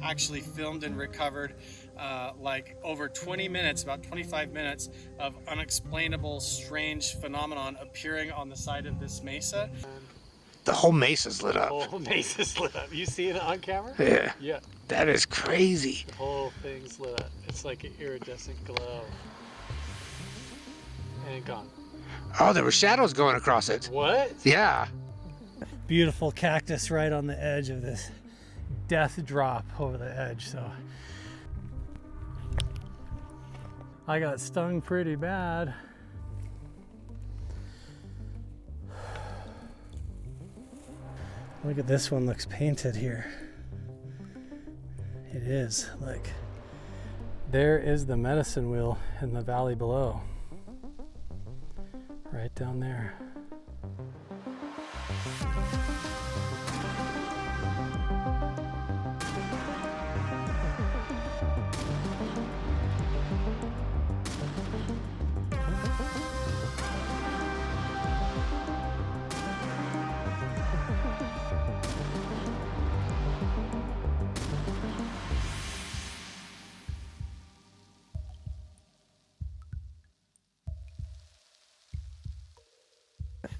actually filmed and recovered like over 20 minutes, about 25 minutes of unexplainable, strange phenomenon appearing on the side of this mesa. The whole mesa's lit up. The whole mesa's lit up. You see it on camera? Yeah. Yeah. That is crazy. The whole thing's lit up. It's like an iridescent glow. And gone. Oh, there were shadows going across it. What? Yeah. Beautiful cactus right on the edge of this death drop over the edge. So I got stung pretty bad. Look at this one, looks painted here. It is. Look, there is the medicine wheel in the valley below, right down there.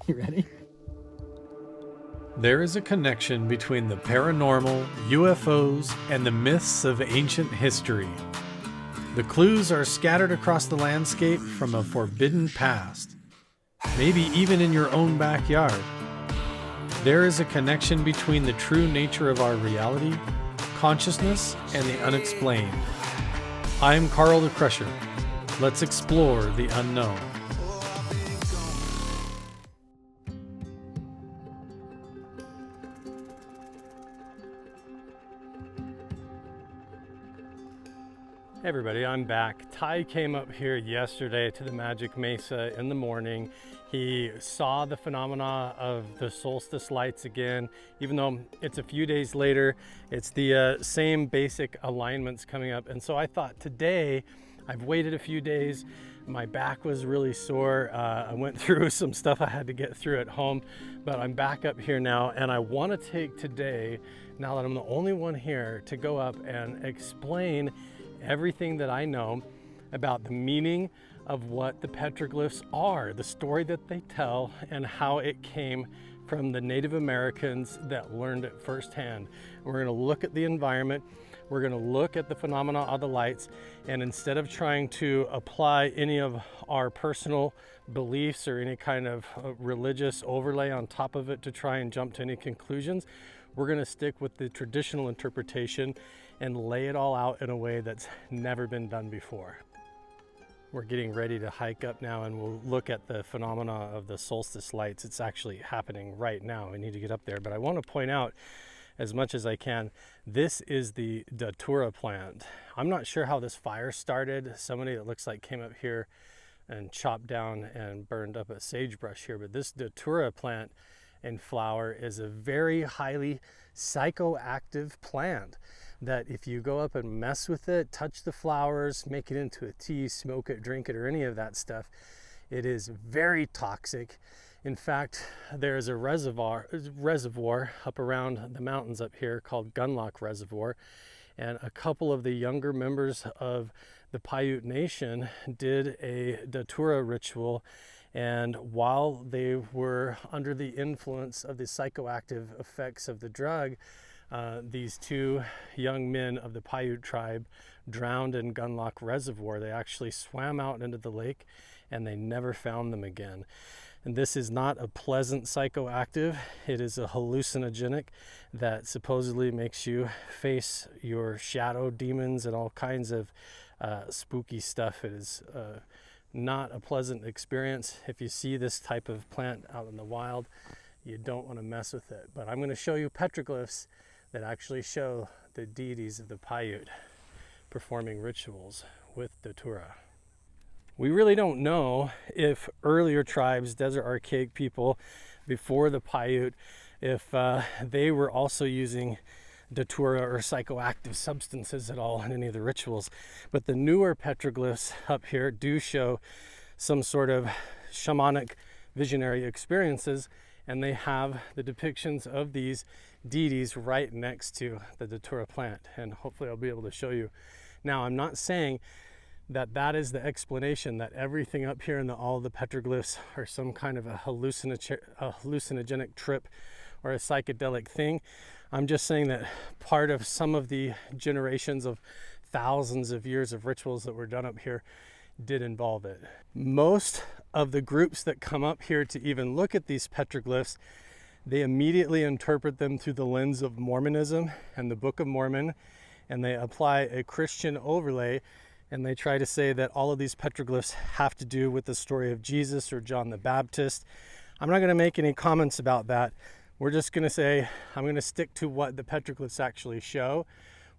You ready? There is a connection between the paranormal, UFOs, and the myths of ancient history. The clues are scattered across the landscape from a forbidden past, maybe even in your own backyard. There is a connection between the true nature of our reality, consciousness, and the unexplained. I'm Carl the Crusher. Let's explore the unknown. Hey everybody, I'm back. Ty came up here yesterday to the Magic Mesa in the morning. He saw the phenomena of the solstice lights again. Even though it's a few days later, it's the same basic alignments coming up. And so I thought today, I've waited a few days. My back was really sore. I went through some stuff I had to get through at home, but I'm back up here now. And I want to take today, now that I'm the only one here, to go up and explain everything that I know about the meaning of what the petroglyphs are, the story that they tell, and how it came from the Native Americans that learned it firsthand. We're going to look at the environment, we're going to look at the phenomena of the lights, and instead of trying to apply any of our personal beliefs or any kind of religious overlay on top of it to try and jump to any conclusions, we're going to stick with the traditional interpretation and lay it all out in a way that's never been done before. We're getting ready to hike up now, and we'll look at the phenomena of the solstice lights. It's actually happening right now. We need to get up there, but I want to point out as much as I can, this is the datura plant. I'm not sure how this fire started. Somebody that looks like came up here and chopped down and burned up a sagebrush here, but this datura plant and flower is a very highly psychoactive plant that if you go up and mess with it, touch the flowers, make it into a tea, smoke it, drink it, or any of that stuff, it is very toxic. In fact, there's a reservoir up around the mountains up here called Gunlock Reservoir, and a couple of the younger members of the Paiute Nation did a datura ritual, and while they were under the influence of the psychoactive effects of the drug, these two young men of the Paiute tribe drowned in Gunlock Reservoir. They actually swam out into the lake and they never found them again. And this is not a pleasant psychoactive. It is a hallucinogenic that supposedly makes you face your shadow demons and all kinds of spooky stuff. It is not a pleasant experience. If you see this type of plant out in the wild, you don't want to mess with it. But I'm going to show you petroglyphs that actually show the deities of the Paiute performing rituals with datura. We really don't know if earlier tribes, desert archaic people before the Paiute, if they were also using datura or psychoactive substances at all in any of the rituals. But the newer petroglyphs up here do show some sort of shamanic visionary experiences, and they have the depictions of these deities right next to the datura plant, and hopefully I'll be able to show you. Now, I'm not saying that that is the explanation, that everything up here and all the petroglyphs are some kind of a hallucinogenic trip or a psychedelic thing. I'm just saying that part of some of the generations of thousands of years of rituals that were done up here did involve it. Most of the groups that come up here to even look at these petroglyphs, they immediately interpret them through the lens of Mormonism and the Book of Mormon, and they apply a Christian overlay, and they try to say that all of these petroglyphs have to do with the story of Jesus or John the Baptist. I'm not going to make any comments about that. We're just going to say, I'm going to stick to what the petroglyphs actually show.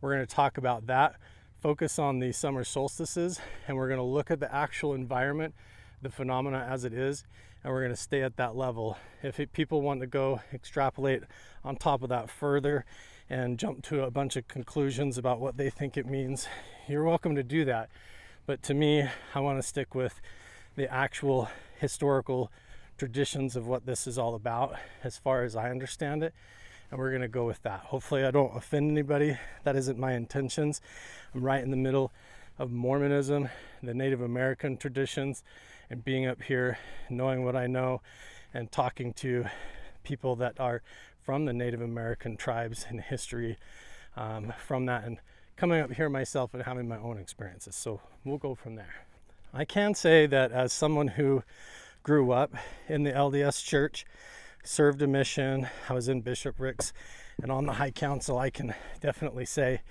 We're going to talk about that, focus on the summer solstices, and we're going to look at the actual environment, the phenomena as it is, and we're going to stay at that level. If people want to go extrapolate on top of that further and jump to a bunch of conclusions about what they think it means, you're welcome to do that. But to me, I want to stick with the actual historical traditions of what this is all about as far as I understand it, and we're going to go with that. Hopefully I don't offend anybody. That isn't my intentions. I'm right in the middle of Mormonism, the Native American traditions, and being up here, knowing what I know, and talking to people that are from the Native American tribes and history from that, and coming up here myself and having my own experiences. So we'll go from there. I can say that as someone who grew up in the LDS church, served a mission, I was in bishoprics and on the high council, I can definitely say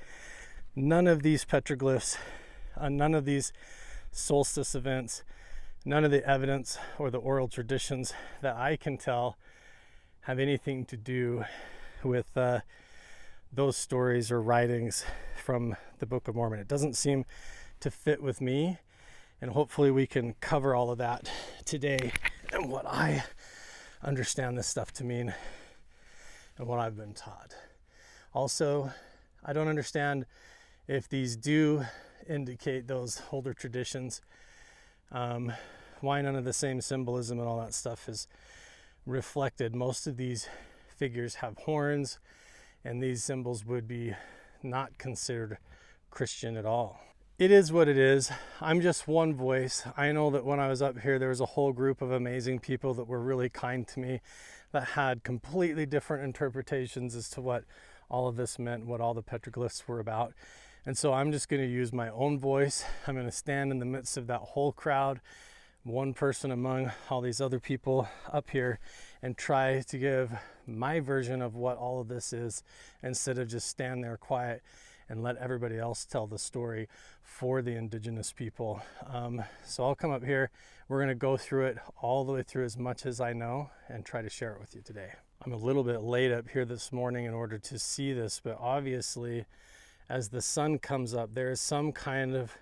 none of these petroglyphs, none of these solstice events, none of the evidence or the oral traditions that I can tell have anything to do with those stories or writings from the Book of Mormon. It doesn't seem to fit with me, and hopefully we can cover all of that today and what I understand this stuff to mean and what I've been taught. Also, I don't understand if these do indicate those older traditions, why none of the same symbolism and all that stuff is reflected. Most of these figures have horns, and these symbols would be not considered Christian at all. It is what it is. I'm just one voice. I know that when I was up here, there was a whole group of amazing people that were really kind to me, that had completely different interpretations as to what all of this meant, what all the petroglyphs were about. And so I'm just going to use my own voice. I'm going to stand in the midst of that whole crowd, one person among all these other people up here, and try to give my version of what all of this is, instead of just stand there quiet and let everybody else tell the story for the indigenous people. So I'll come up here, we're gonna go through it all the way through as much as I know and try to share it with you today. I'm a little bit late up here this morning in order to see this, but obviously as the sun comes up, there is some kind of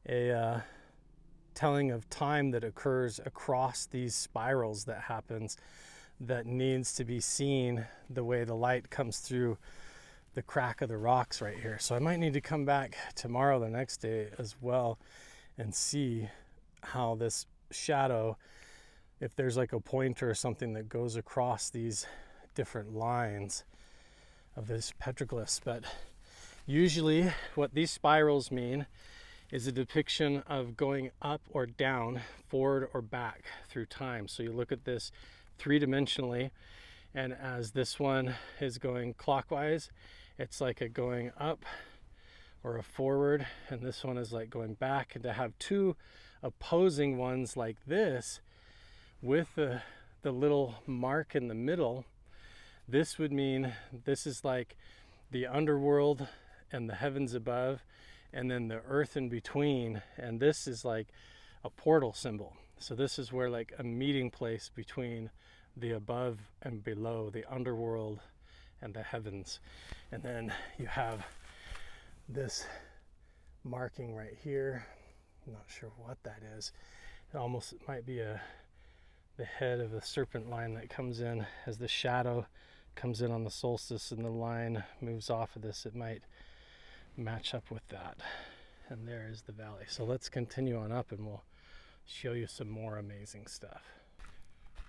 a telling of time that occurs across these spirals that happens, that needs to be seen the way the light comes through the crack of the rocks right here. So I might need to come back tomorrow, the next day as well, and see how this shadow, if there's like a pointer or something that goes across these different lines of this petroglyphs. But usually what these spirals mean is a depiction of going up or down, forward or back through time. So you look at this three-dimensionally, and as this one is going clockwise, it's like a going up or a forward, and this one is like going back. And to have two opposing ones like this with the little mark in the middle, this would mean this is like the underworld and the heavens above, and then the earth in between, and this is like a portal symbol. So this is where like a meeting place between the above and below, the underworld and the heavens. And then you have this marking right here. I'm not sure what that is. It almost might be the head of a serpent line that comes in as the shadow comes in on the solstice, and the line moves off of this. It might match up with that. And there is the valley. So let's continue on up and we'll show you some more amazing stuff.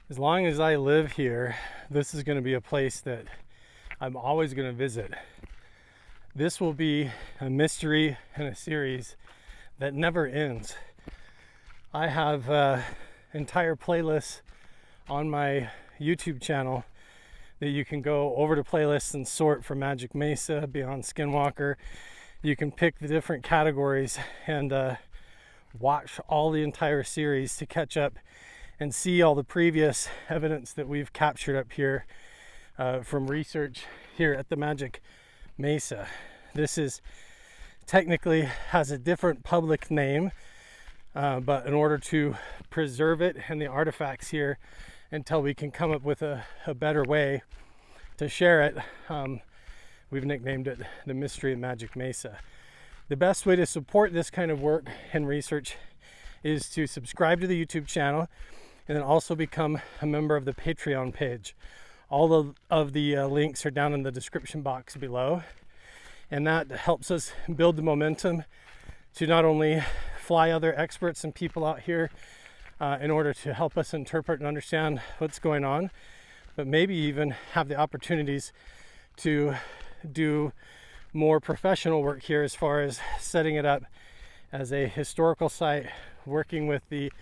As long as I live here, this is going to be a place that I'm always going to visit. This will be a mystery and a series that never ends. I have entire playlists on my YouTube channel that you can go over to playlists and sort for Magic Mesa, Beyond Skinwalker. You can pick the different categories and watch all the entire series to catch up and see all the previous evidence that we've captured up here from research here at the Magic Mesa. This is technically has a different public name, but in order to preserve it and the artifacts here until we can come up with a better way to share it, we've nicknamed it the Mystery of Magic Mesa. The best way to support this kind of work and research is to subscribe to the YouTube channel and then also become a member of the Patreon page. All of the links are down in the description box below, and that helps us build the momentum to not only fly other experts and people out here in order to help us interpret and understand what's going on, but maybe even have the opportunities to do more professional work here as far as setting it up as a historical site, working with the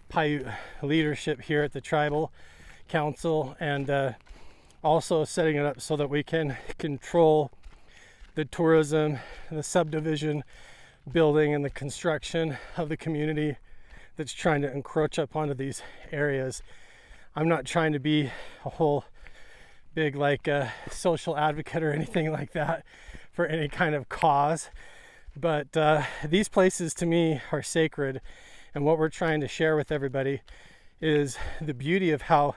Paiute leadership here at the tribal council, and also setting it up so that we can control the tourism, the subdivision building, and the construction of the community that's trying to encroach up onto these areas. I'm not trying to be a whole big social advocate or anything like that for any kind of cause, but these places to me are sacred, and what we're trying to share with everybody is the beauty of how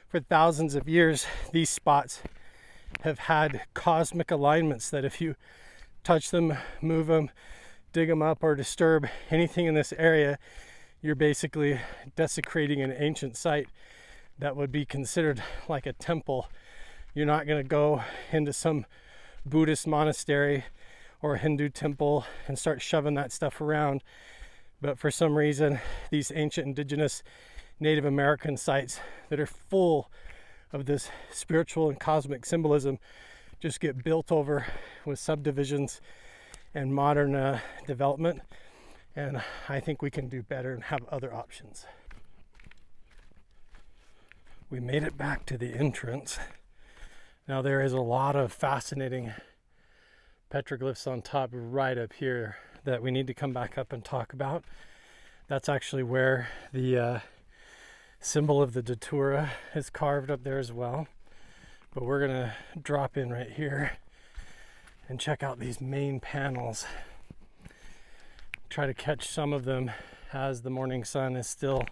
for thousands of years these spots have had cosmic alignments that if you touch them, move them, dig them up, or disturb anything in this area, you're basically desecrating an ancient site that would be considered like a temple. You're not going to go into some Buddhist monastery or a Hindu temple and start shoving that stuff around. But for some reason, these ancient indigenous Native American sites that are full of this spiritual and cosmic symbolism just get built over with subdivisions and modern development. And I think we can do better and have other options. We made it back to the entrance. Now there is a lot of fascinating petroglyphs on top right up here that we need to come back up and talk about. That's actually where the symbol of the datura is carved up there as well. But we're gonna drop in right here and check out these main panels. Try to catch some of them as the morning sun is still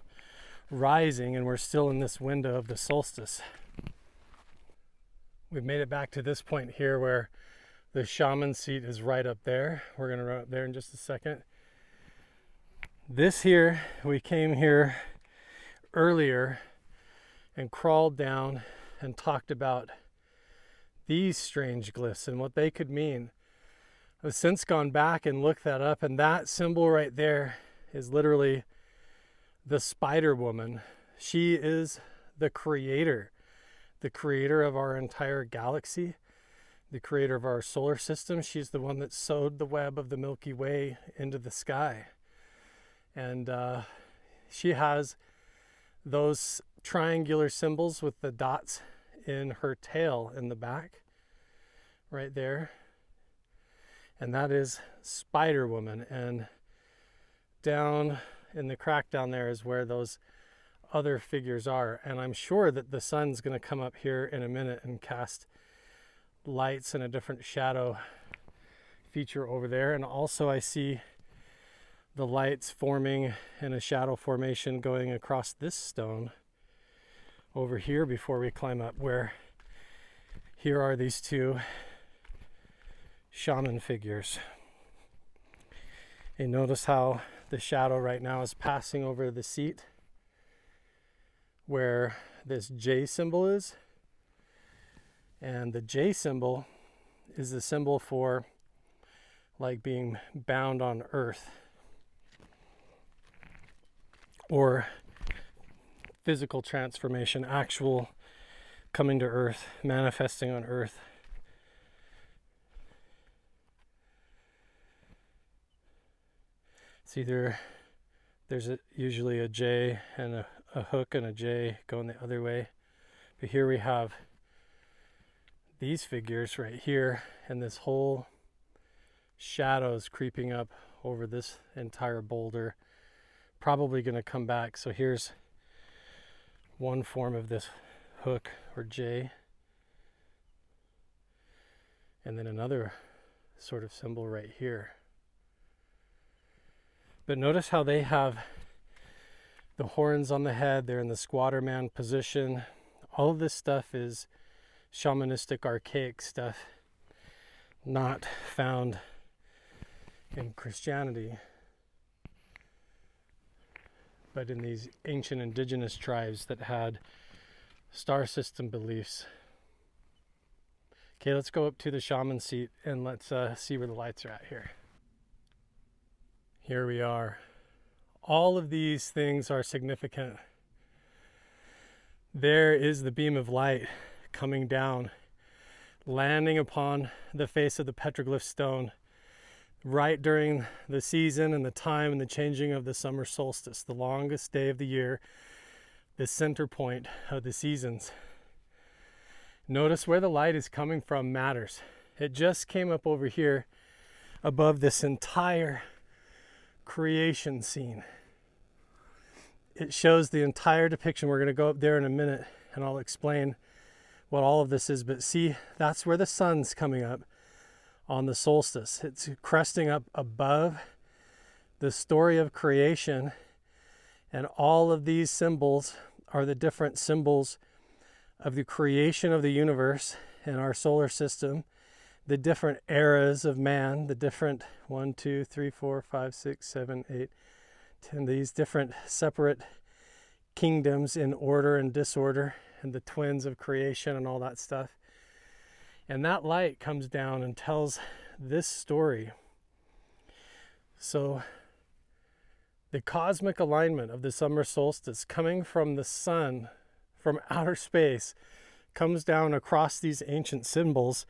rising and we're still in this window of the solstice. We've made it back to this point here where the shaman seat is right up there. We're gonna run up there in just a second. This here, we came here earlier and crawled down and talked about these strange glyphs and what they could mean. I've since gone back and looked that up, and that symbol right there is literally the spider woman. She is the creator of our entire galaxy, the creator of our solar system. She's the one that sewed the web of the Milky Way into the sky. And she has those triangular symbols with the dots in her tail in the back right there, and that is Spider Woman. And down in the crack down there is where those other figures are, and I'm sure that the sun's going to come up here in a minute and cast lights and a different shadow feature over there. And also I see the lights forming in a shadow formation going across this stone over here before we climb up, where here are these two shaman figures. And notice how the shadow right now is passing over the seat where this J symbol is. And the J symbol is the symbol for like being bound on earth, or physical transformation, actual coming to earth, manifesting on earth. It's either, usually a J and a hook and a J going the other way. But here we have these figures right here, and this whole shadows creeping up over this entire boulder, probably going to come back. So here's one form of this hook or J, and then another sort of symbol right here. But notice how they have the horns on the head. They're in the squatter man position. All of this stuff is shamanistic, archaic stuff, not found in Christianity, but in these ancient indigenous tribes that had star system beliefs. Okay, let's go up to the shaman seat and let's see where the lights are at here. Here we are. All of these things are significant. There is the beam of light coming down, landing upon the face of the petroglyph stone right during the season and the time and the changing of the summer solstice, the longest day of the year, the center point of the seasons. Notice where the light is coming from matters. It just came up over here above this entire creation scene. It shows the entire depiction. We're going to go up there in a minute and I'll explain what all of this is. But see, that's where the sun's coming up on the solstice. It's cresting up above the story of creation, and all of these symbols are the different symbols of the creation of the universe and our solar system, the different eras of man, the different 1, 2, 3, 4, 5, 6, 7, 8, 10, these different separate kingdoms in order and disorder, and the twins of creation and all that stuff. And that light comes down and tells this story. So the cosmic alignment of the summer solstice coming from the sun, from outer space, comes down across these ancient symbols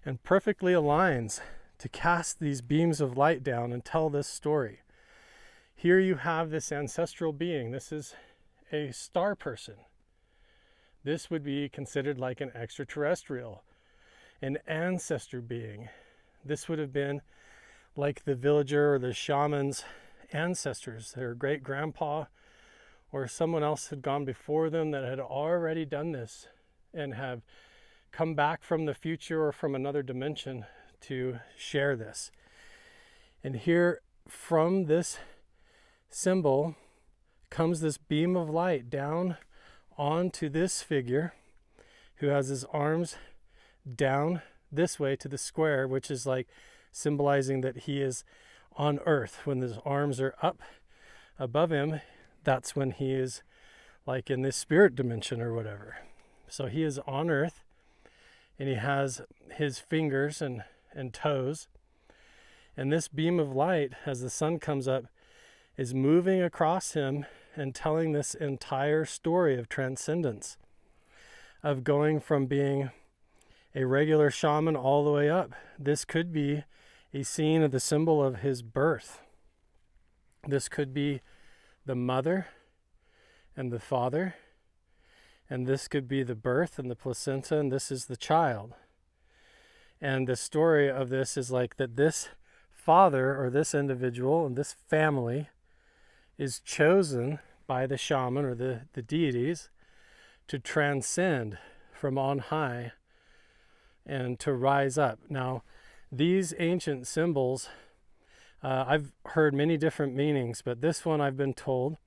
and perfectly aligns to cast these beams of light down and tell this story. Here you have this ancestral being. This is a star person. This would be considered like an extraterrestrial, an ancestor being. This would have been like the villager or the shaman's ancestors, their great grandpa or someone else had gone before them that had already done this and have come back from the future or from another dimension to share this. And here from this symbol comes this beam of light down onto this figure who has his arms down this way to the square, which is like symbolizing that he is on earth. When his arms are up above him, that's when he is like in this spirit dimension or whatever. So he is on earth, and he has his fingers and toes. And this beam of light, as the sun comes up, is moving across him and telling this entire story of transcendence, of going from being a regular shaman all the way up. This could be a scene of the symbol of his birth. This could be the mother and the father, and this could be the birth and the placenta, and this is the child. And the story of this is like that this father or this individual and this family is chosen by the shaman or the deities to transcend from on high and to rise up. Now, these ancient symbols, I've heard many different meanings, but this one I've been told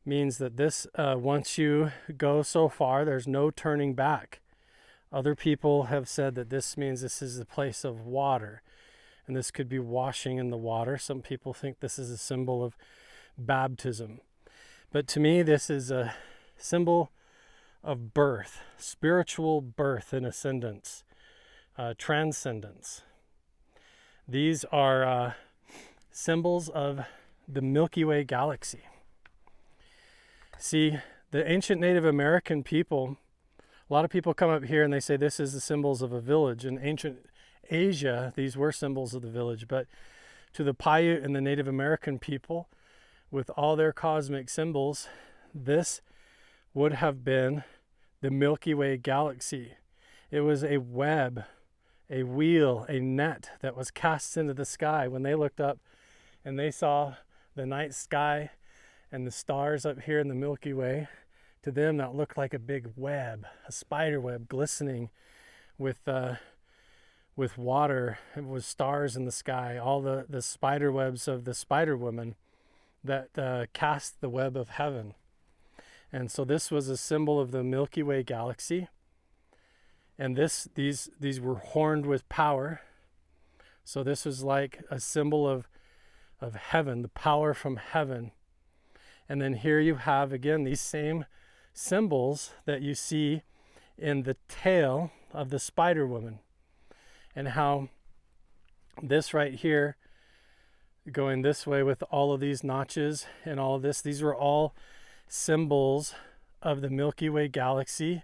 means that this, once you go so far, there's no turning back. Other people have said that this means this is the place of water, and this could be washing in the water. Some people think this is a symbol of baptism. But to me, this is a symbol of birth, spiritual birth and ascendance, transcendence. These are symbols of the Milky Way galaxy. See, the ancient Native American people, a lot of people come up here and they say this is the symbols of a village. In ancient Asia, these were symbols of the village, but to the Paiute and the Native American people, with all their cosmic symbols, this would have been the Milky Way galaxy. It was a web, a wheel, a net that was cast into the sky. When they looked up and they saw the night sky and the stars up here in the Milky Way, to them that looked like a big web, a spider web glistening with water. It was stars in the sky, all the spider webs of the Spider Woman that cast the web of heaven. And so this was a symbol of the Milky Way galaxy. And these were horned with power. So this was like a symbol of heaven, the power from heaven. And then here you have, again, these same symbols that you see in the tail of the Spider Woman. And how this right here, going this way with all of these notches and all of this, these were all symbols of the Milky Way galaxy,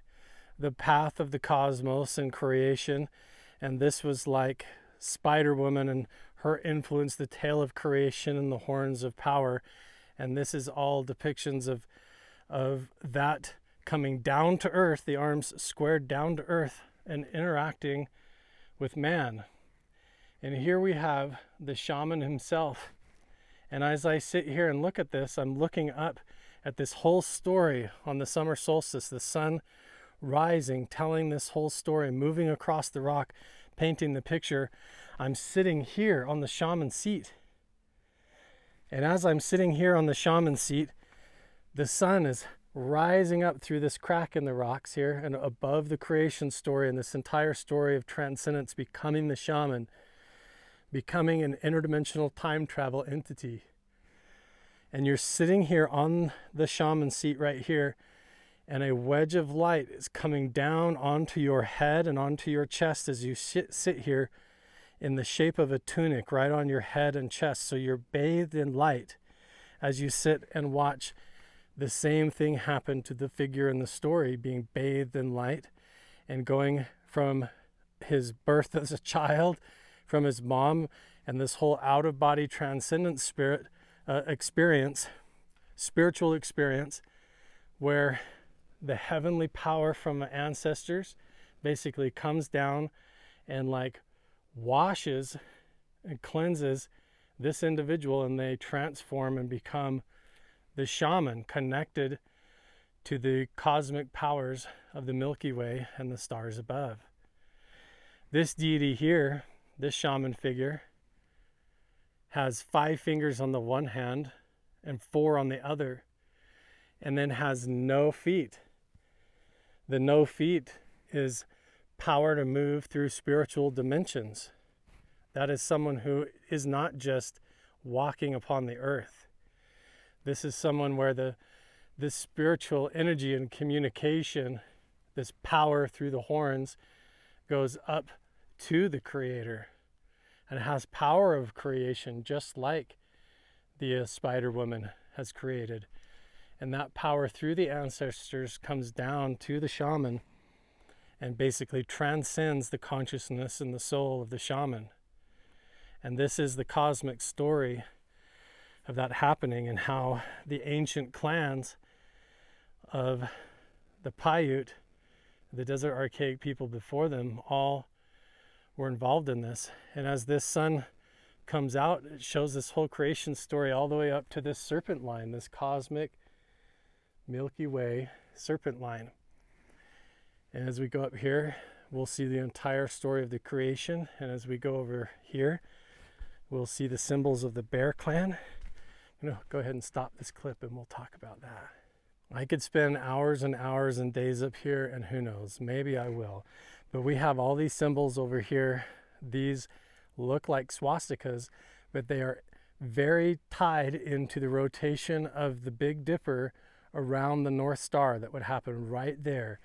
the path of the cosmos and creation. And this was like Spider Woman and her influence, the tail of creation and the horns of power. And this is all depictions of that coming down to earth, the arms squared down to earth and interacting with man. And here we have the shaman himself. And as I sit here and look at this, I'm looking up at this whole story on the summer solstice, the sun rising, telling this whole story, moving across the rock, painting the picture. I'm sitting here on the shaman seat. And as I'm sitting here on the shaman seat, the sun is rising up through this crack in the rocks here and above the creation story and this entire story of transcendence, becoming the shaman, becoming an interdimensional time travel entity. And you're sitting here on the shaman seat right here, and a wedge of light is coming down onto your head and onto your chest as you sit here in the shape of a tunic right on your head and chest. So you're bathed in light as you sit and watch the same thing happen to the figure in the story, being bathed in light and going from his birth as a child, from his mom, and this whole out-of-body transcendent spiritual experience, where the heavenly power from ancestors basically comes down and like washes and cleanses this individual, and they transform and become the shaman, connected to the cosmic powers of the Milky Way and the stars above. This deity here, this shaman figure, has 5 fingers on the one hand and 4 on the other, and then has no feet. The no feet is power to move through spiritual dimensions. That is someone who is not just walking upon the earth. This is someone where this spiritual energy and communication, this power through the horns, goes up to the Creator and has power of creation, just like the Spider Woman has created. And that power through the ancestors comes down to the shaman and basically transcends the consciousness and the soul of the shaman. And this is the cosmic story of that happening, and how the ancient clans of the Paiute, the desert archaic people before them, all were involved in this. And as this sun comes out, it shows this whole creation story all the way up to this serpent line, this cosmic Milky Way serpent line. And as we go up here, we'll see the entire story of the creation. And as we go over here, we'll see the symbols of the Bear Clan. I'm gonna go ahead and stop this clip and we'll talk about that. I could spend hours and hours and days up here, and who knows, maybe I will. But we have all these symbols over here. These look like swastikas, but they are very tied into the rotation of the Big Dipper around the North Star that would happen right there.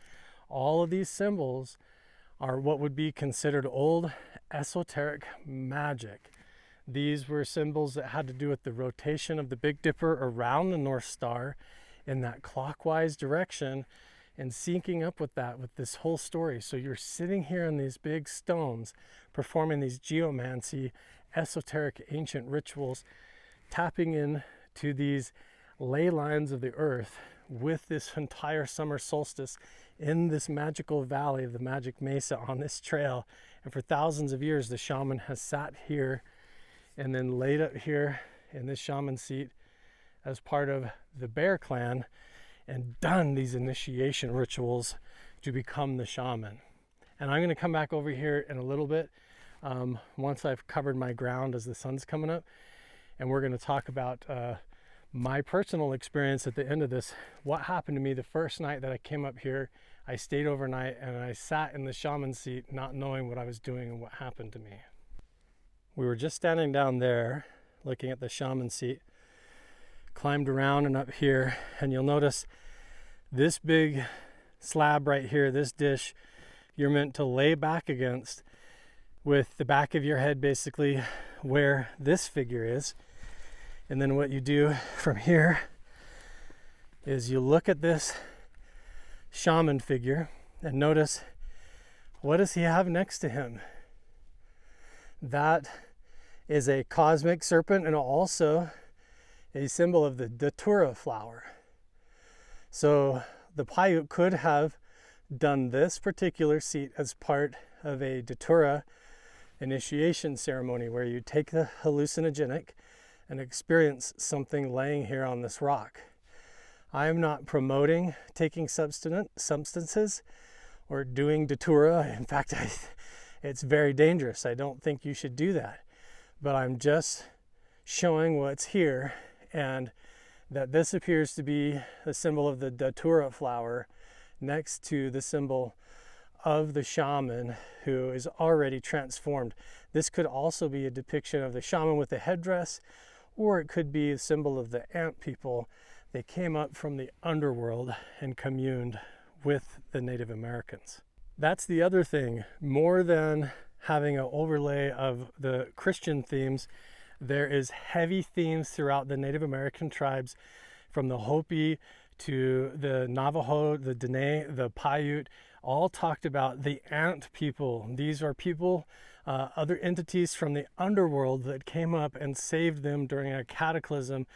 All of these symbols are what would be considered old esoteric magic. These were symbols that had to do with the rotation of the Big Dipper around the North Star in that clockwise direction, and syncing up with that, with this whole story. So you're sitting here on these big stones performing these geomancy esoteric ancient rituals, tapping in to these ley lines of the earth with this entire summer solstice in this magical valley of the Magic Mesa on this trail. And for thousands of years, the shaman has sat here and then laid up here in this shaman seat as part of the Bear Clan and done these initiation rituals to become the shaman. And I'm going to come back over here in a little bit once I've covered my ground as the sun's coming up, and we're going to talk about my personal experience at the end of this. What happened to me the first night that I came up here. I stayed overnight and I sat in the shaman seat not knowing what I was doing and what happened to me. We were just standing down there looking at the shaman seat, climbed around and up here, and you'll notice this big slab right here, this dish, you're meant to lay back against with the back of your head basically where this figure is. And then what you do from here is you look at this shaman figure and notice, what does he have next to him? That is a cosmic serpent and also a symbol of the datura flower. So the Paiute could have done this particular seat as part of a datura initiation ceremony where you take the hallucinogenic and experience something laying here on this rock. I am not promoting taking substances or doing datura. In fact, it's very dangerous. I don't think you should do that. But I'm just showing what's here, and that this appears to be a symbol of the datura flower next to the symbol of the shaman who is already transformed. This could also be a depiction of the shaman with the headdress, or it could be a symbol of the ant people. They came up from the underworld and communed with the Native Americans. That's the other thing. More than having an overlay of the Christian themes, there is heavy themes throughout the Native American tribes, from the Hopi to the Navajo, the Dene, the Paiute, all talked about the ant people. These are people, other entities from the underworld that came up and saved them during a cataclysm,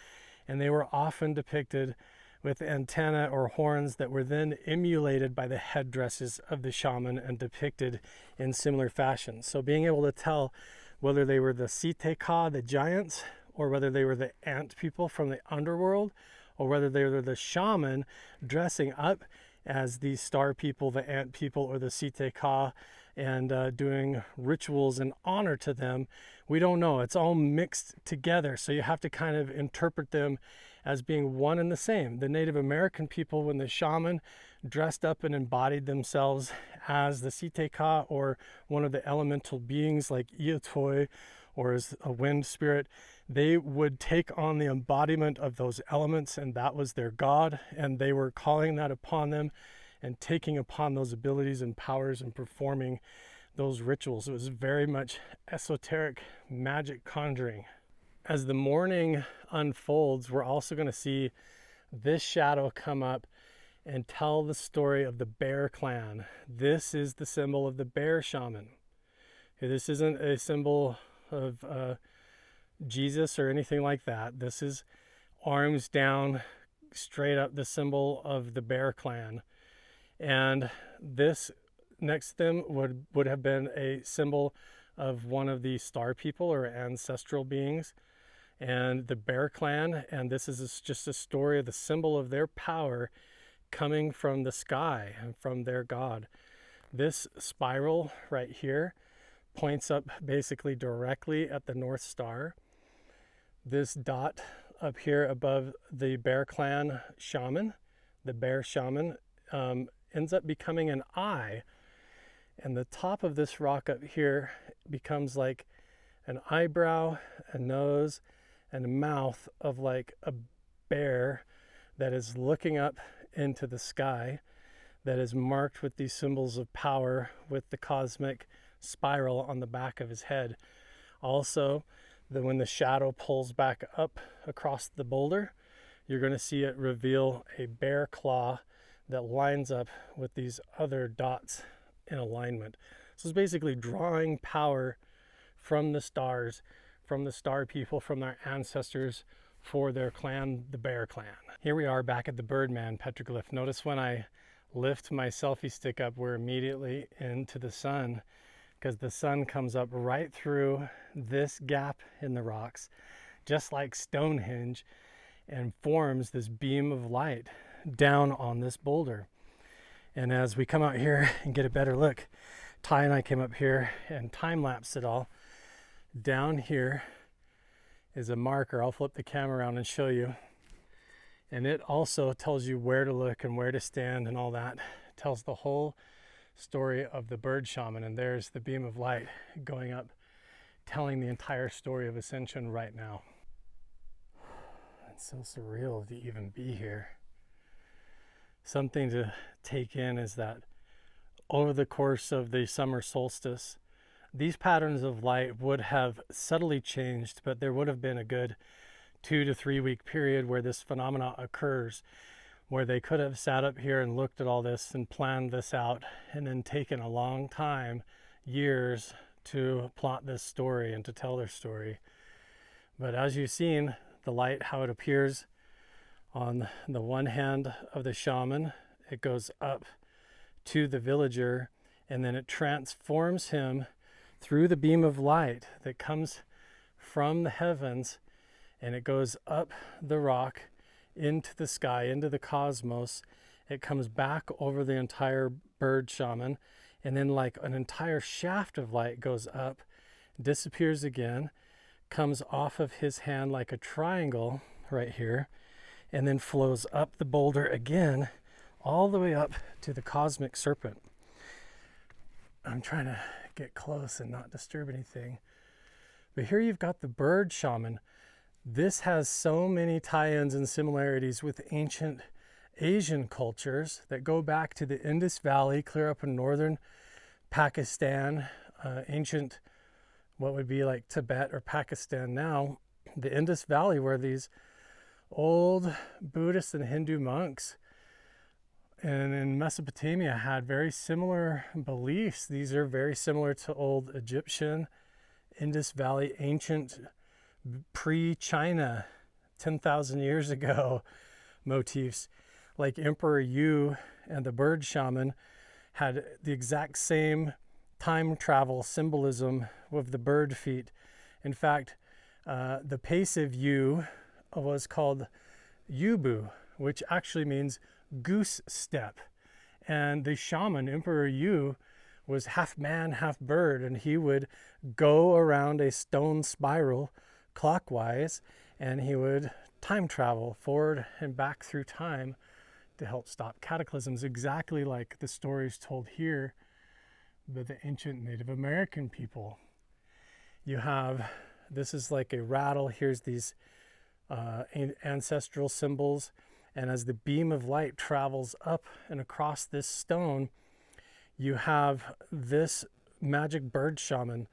and they were often depicted with antennae or horns that were then emulated by the headdresses of the shaman and depicted in similar fashion. So being able to tell whether they were the Siteka, the giants, or whether they were the ant people from the underworld, or whether they were the shaman dressing up as the star people, the ant people, or the Siteka, and doing rituals in honor to them, we don't know. It's all mixed together, so you have to kind of interpret them as being one and the same. The Native American people, when the shaman dressed up and embodied themselves as the Siteka or one of the elemental beings like Iotoi or as a wind spirit, they would take on the embodiment of those elements, and that was their god, and they were calling that upon them and taking upon those abilities and powers and performing those rituals. It was very much esoteric magic conjuring. As the morning unfolds, we're also going to see this shadow come up and tell the story of the Bear Clan. This is the symbol of the Bear Shaman. This isn't a symbol of Jesus or anything like that. This is arms down, straight up the symbol of the Bear Clan. And this next to them would have been a symbol of one of the star people or ancestral beings, and the Bear Clan. And this is just a story of the symbol of their power coming from the sky and from their god. This spiral right here points up basically directly at the North Star. This dot up here above the Bear Clan shaman, the Bear Shaman, ends up becoming an eye, and the top of this rock up here becomes like an eyebrow, a nose, and a mouth of like a bear that is looking up into the sky, that is marked with these symbols of power with the cosmic spiral on the back of his head. Also, when the shadow pulls back up across the boulder, you're going to see it reveal a bear claw that lines up with these other dots in alignment. So it's basically drawing power from the stars, from the Star people, from their ancestors for their clan, the Bear Clan. Here we are back at the Birdman petroglyph. Notice when I lift my selfie stick up, we're immediately into the sun, because the sun comes up right through this gap in the rocks, just like Stonehenge, and forms this beam of light down on this boulder. And as we come out here and get a better look, Ty and I came up here and time-lapsed it all. Down here is a marker. I'll flip the camera around and show you. And it also tells you where to look and where to stand and all that. It tells the whole story of the Bird Shaman. And there's the beam of light going up, telling the entire story of ascension right now. It's so surreal to even be here. Something to take in is that over the course of the summer solstice, these patterns of light would have subtly changed, but there would have been a good 2 to 3 week period where this phenomena occurs, where they could have sat up here and looked at all this and planned this out, and then taken a long time, years, to plot this story and to tell their story. But as you've seen, the light, how it appears on the one hand of the shaman, it goes up to the villager, and then it transforms him through the beam of light that comes from the heavens, and it goes up the rock into the sky, into the cosmos. It comes back over the entire Bird Shaman, and then like an entire shaft of light goes up, disappears again, comes off of his hand like a triangle right here, and then flows up the boulder again, all the way up to the cosmic serpent. I'm trying to get close and not disturb anything. But here you've got the Bird Shaman. This has so many tie-ins and similarities with ancient Asian cultures that go back to the Indus Valley, clear up in northern Pakistan, ancient, what would be like Tibet or Pakistan now, the Indus Valley, where these old Buddhist and Hindu monks and in Mesopotamia had very similar beliefs. These are very similar to old Egyptian, Indus Valley, ancient pre-China, 10,000 years ago motifs. Like Emperor Yu and the Bird Shaman had the exact same time travel symbolism with the bird feet. In fact, the pace of Yu was called Yubu, which actually means goose step. And the shaman, Emperor Yu, was half man, half bird, and he would go around a stone spiral clockwise, and he would time travel forward and back through time to help stop cataclysms, exactly like the stories told here by the ancient Native American people. You have, this is like a rattle, here's these ancestral symbols, and as the beam of light travels up and across this stone, you have this magic Bird Shaman.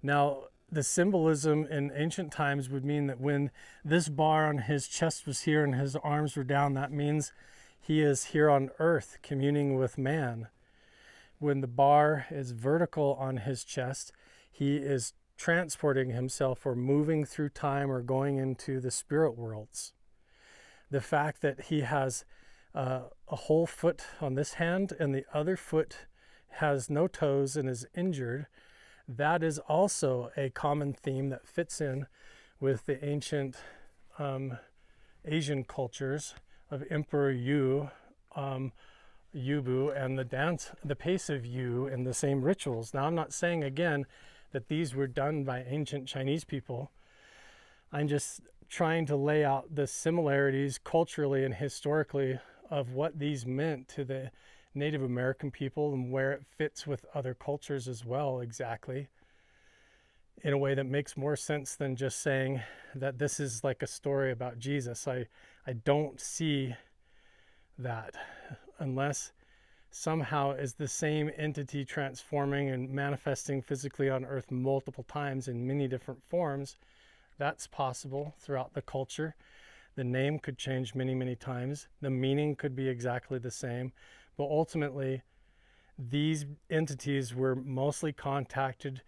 Now, the symbolism in ancient times would mean that when this bar on his chest was here and his arms were down, that means he is here on earth communing with man. When the bar is vertical on his chest, he is transporting himself or moving through time or going into the spirit worlds. The fact that he has a whole foot on this hand and the other foot has no toes and is injured, that is also a common theme that fits in with the ancient Asian cultures of Emperor Yu, Yubu, and the dance, the pace of Yu, and the same rituals. Now, I'm not saying again that these were done by ancient Chinese people. I'm just trying to lay out the similarities culturally and historically of what these meant to the Native American people and where it fits with other cultures as well, exactly, in a way that makes more sense than just saying that this is like a story about Jesus. I don't see that unless somehow is the same entity transforming and manifesting physically on earth multiple times in many different forms. That's possible throughout the culture. The name could change many, many times. The meaning could be exactly the same. But ultimately, these entities were mostly contacted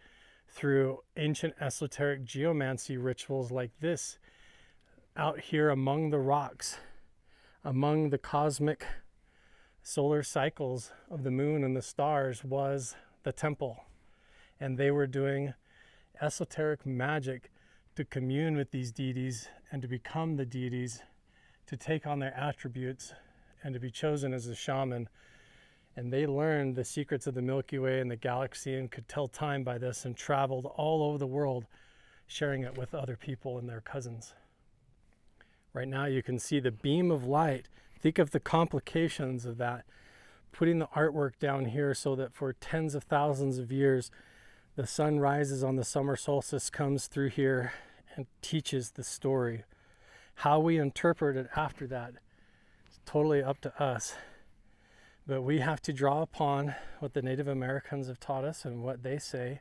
through ancient esoteric geomancy rituals like this. Out here among the rocks, among the cosmic solar cycles of the moon and the stars, was the temple. And they were doing esoteric magic to commune with these deities and to become the deities, to take on their attributes and to be chosen as a shaman. And they learned the secrets of the Milky Way and the galaxy and could tell time by this, and traveled all over the world sharing it with other people and their cousins. Right now you can see the beam of light. Think of the complications of that. Putting the artwork down here so that for tens of thousands of years, the sun rises on the summer solstice, comes through here and teaches the story. How we interpret it after that is totally up to us. But we have to draw upon what the Native Americans have taught us and what they say,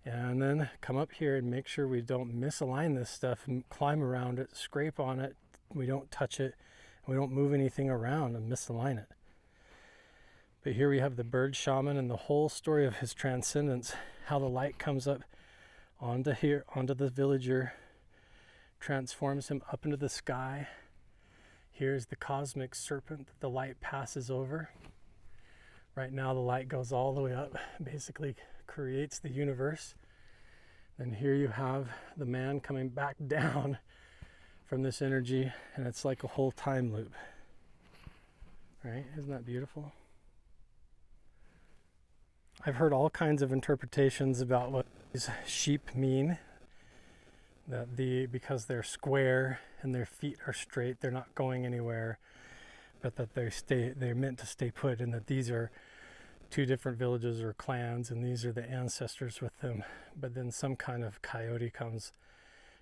and then come up here and make sure we don't misalign this stuff and climb around it, scrape on it, we don't touch it, and we don't move anything around and misalign it. But here we have the Bird Shaman and the whole story of his transcendence, how the light comes up onto here, onto the villager, transforms him up into the sky. Here's the cosmic serpent that the light passes over. Right now the light goes all the way up, basically creates the universe. Then here you have the man coming back down from this energy, and it's like a whole time loop. Right? Isn't that beautiful? I've heard all kinds of interpretations about what these sheep mean. That because they're square and their feet are straight, they're not going anywhere, but that they're meant to stay put, and that these are two different villages or clans, and these are the ancestors with them. But then some kind of coyote comes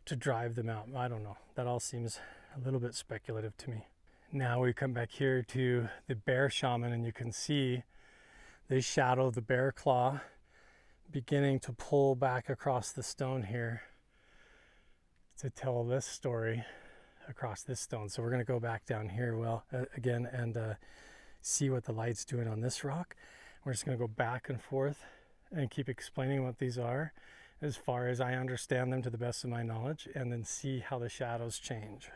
to drive them out. I don't know. That all seems a little bit speculative to me. Now we come back here to the bear shaman, and you can see the shadow of the bear claw beginning to pull back across the stone here to tell this story across this stone. So we're going to go back down here again and see what the light's doing on this rock. We're just going to go back and forth and keep explaining what these are as far as I understand them to the best of my knowledge, and then see how the shadows change.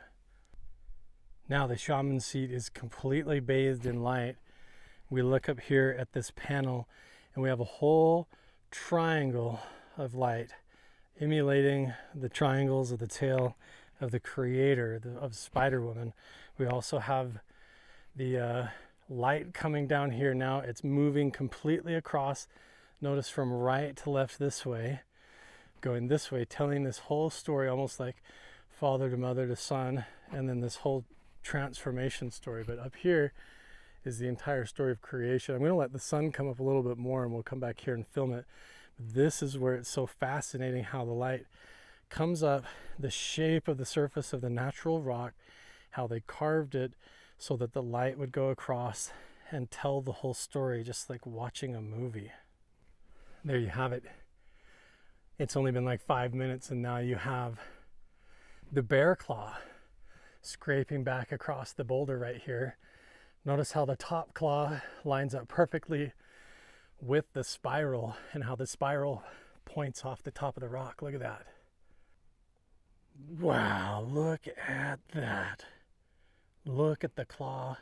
Now the shaman seat is completely bathed in light. We look up here at this panel and we have a whole triangle of light emulating the triangles of the tail of the creator of Spider Woman. We also have the light coming down here. Now it's moving completely across. Notice from right to left this way, going this way, telling this whole story almost like father to mother to son, and then this whole transformation story. But up here is the entire story of creation. I'm going to let the sun come up a little bit more and we'll come back here and film it. This is where it's so fascinating how the light comes up, the shape of the surface of the natural rock, how they carved it so that the light would go across and tell the whole story, just like watching a movie. There you have it. It's only been like 5 minutes and now you have the bear claw scraping back across the boulder right here. Notice how the top claw lines up perfectly with the spiral, and how the spiral points off the top of the rock. Look at that. Wow, look at that. Look at the claw.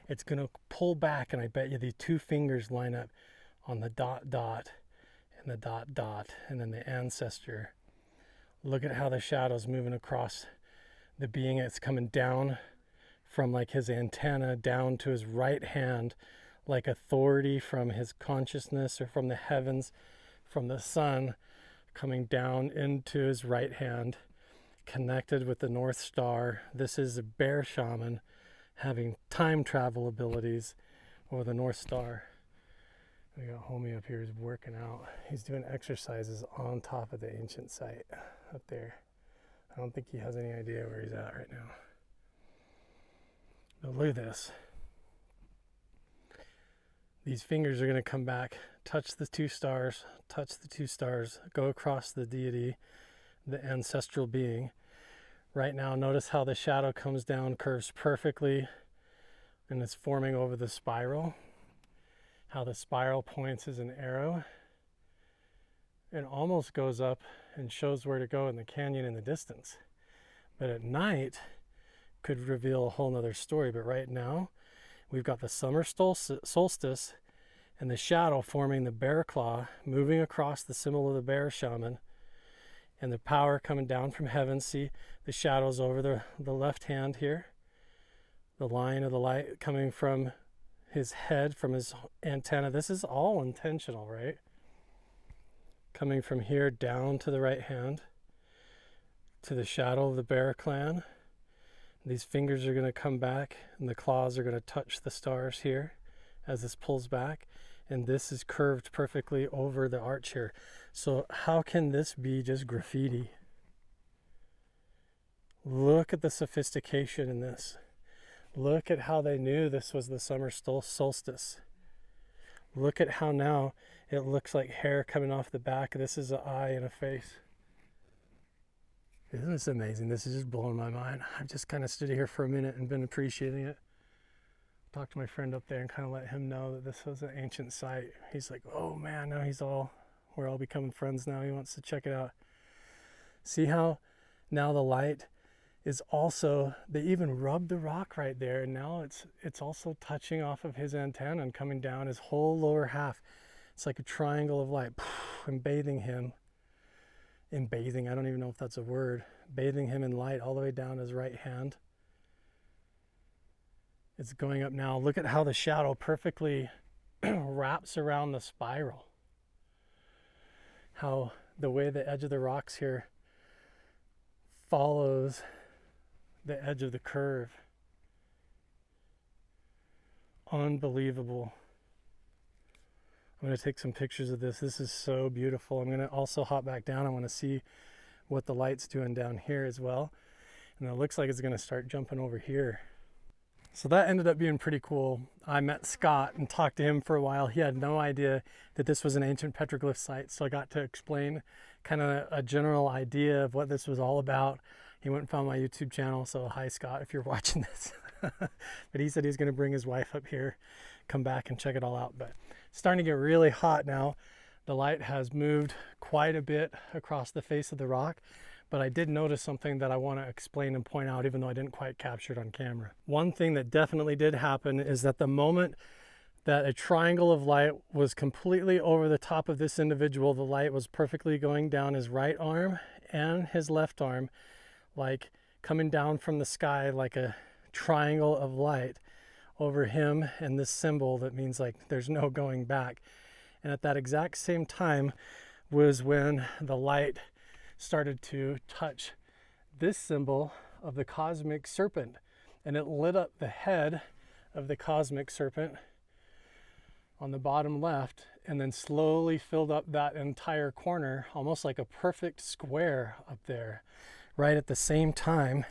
It's going to pull back, and I bet you the two fingers line up on the dot dot and the dot dot, and then the ancestor. Look at how the shadow's moving across the being. It's coming down from like his antenna down to his right hand, like authority from his consciousness or from the heavens, from the sun, coming down into his right hand, connected with the North Star. This is a bear shaman having time travel abilities over the North Star. We got homie up here who's working out. He's doing exercises on top of the ancient site up there. I don't think he has any idea where he's at right now. But look at this. These fingers are going to come back, touch the two stars, go across the deity, the ancestral being. Right now, notice how the shadow comes down, curves perfectly, and it's forming over the spiral. How the spiral points as an arrow. and almost goes up and shows where to go in the canyon in the distance. But at night could reveal a whole nother story. But right now we've got the summer solstice and the shadow forming the bear claw, moving across the symbol of the bear shaman, and the power coming down from heaven. See the shadows over the left hand here, the line of the light coming from his head, from his antenna. This is all intentional, right? Coming from here down to the right hand, to the shadow of the bear clan. These fingers are going to come back, and the claws are going to touch the stars here as this pulls back. And this is curved perfectly over the arch here. So how can this be just graffiti? Look at the sophistication in this. Look at how they knew this was the summer solstice. Look at how now it looks like hair coming off the back. This is an eye and a face. Isn't this amazing? This is just blowing my mind. I've just kind of stood here for a minute and been appreciating it. Talked to my friend up there and kind of let him know that this was an ancient site. He's like, oh man, now we're all becoming friends now. He wants to check it out. See how now the light is also, they even rubbed the rock right there, and now it's also touching off of his antenna and coming down his whole lower half. It's like a triangle of light and bathing him in bathing. I don't even know if that's a word. Bathing him in light all the way down his right hand. It's going up now. Look at how the shadow perfectly wraps around the spiral. How the way the edge of the rocks here follows the edge of the curve. Unbelievable. I'm going to take some pictures of this. This is so beautiful. I'm going to also hop back down. I want to see what the light's doing down here as well. And it looks like it's going to start jumping over here. So that ended up being pretty cool. I met Scott and talked to him for a while. He had no idea that this was an ancient petroglyph site, so I got to explain kind of a general idea of what this was all about. He went and found my YouTube channel, so hi Scott if you're watching this. But he said he's going to bring his wife up here, come back and check it all out. But it's starting to get really hot now. The light has moved quite a bit across the face of the rock. But I did notice something that I want to explain and point out, even though I didn't quite capture it on camera. One thing that definitely did happen is that the moment that a triangle of light was completely over the top of this individual, the light was perfectly going down his right arm and his left arm, like coming down from the sky like a triangle of light over him and this symbol that means like there's no going back. And at that exact same time was when the light started to touch this symbol of the cosmic serpent, and it lit up the head of the cosmic serpent on the bottom left, and then slowly filled up that entire corner, almost like a perfect square up there, right at the same time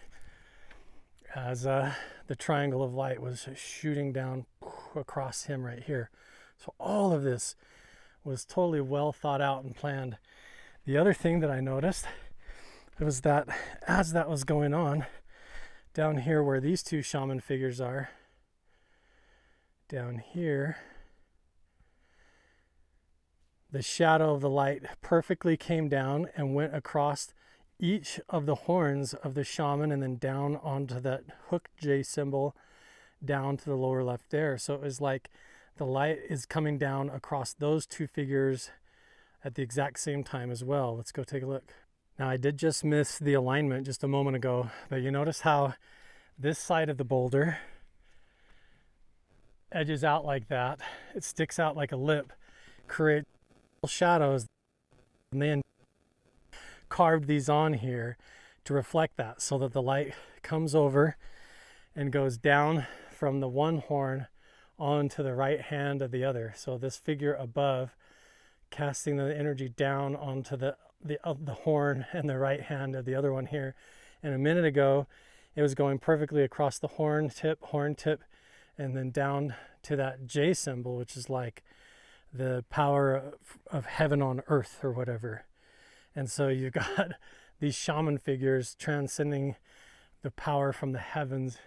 as the triangle of light was shooting down across him right here. So all of this was totally well thought out and planned. The other thing that I noticed was that as that was going on, down here where these two shaman figures are, down here, the shadow of the light perfectly came down and went across each of the horns of the shaman and then down onto that hook J symbol down to the lower left there. So it was like the light is coming down across those two figures at the exact same time as well. Let's go take a look. Now I did just miss the alignment just a moment ago, but you notice how this side of the boulder edges out like that. It sticks out like a lip, creates shadows, and then carved these on here to reflect that so that the light comes over and goes down from the one horn onto the right hand of the other. So this figure above casting the energy down onto the horn and the right hand of the other one here. And a minute ago, it was going perfectly across the horn tip, and then down to that J symbol, which is like the power of heaven on earth or whatever. And so you've got these shaman figures transcending the power from the heavens,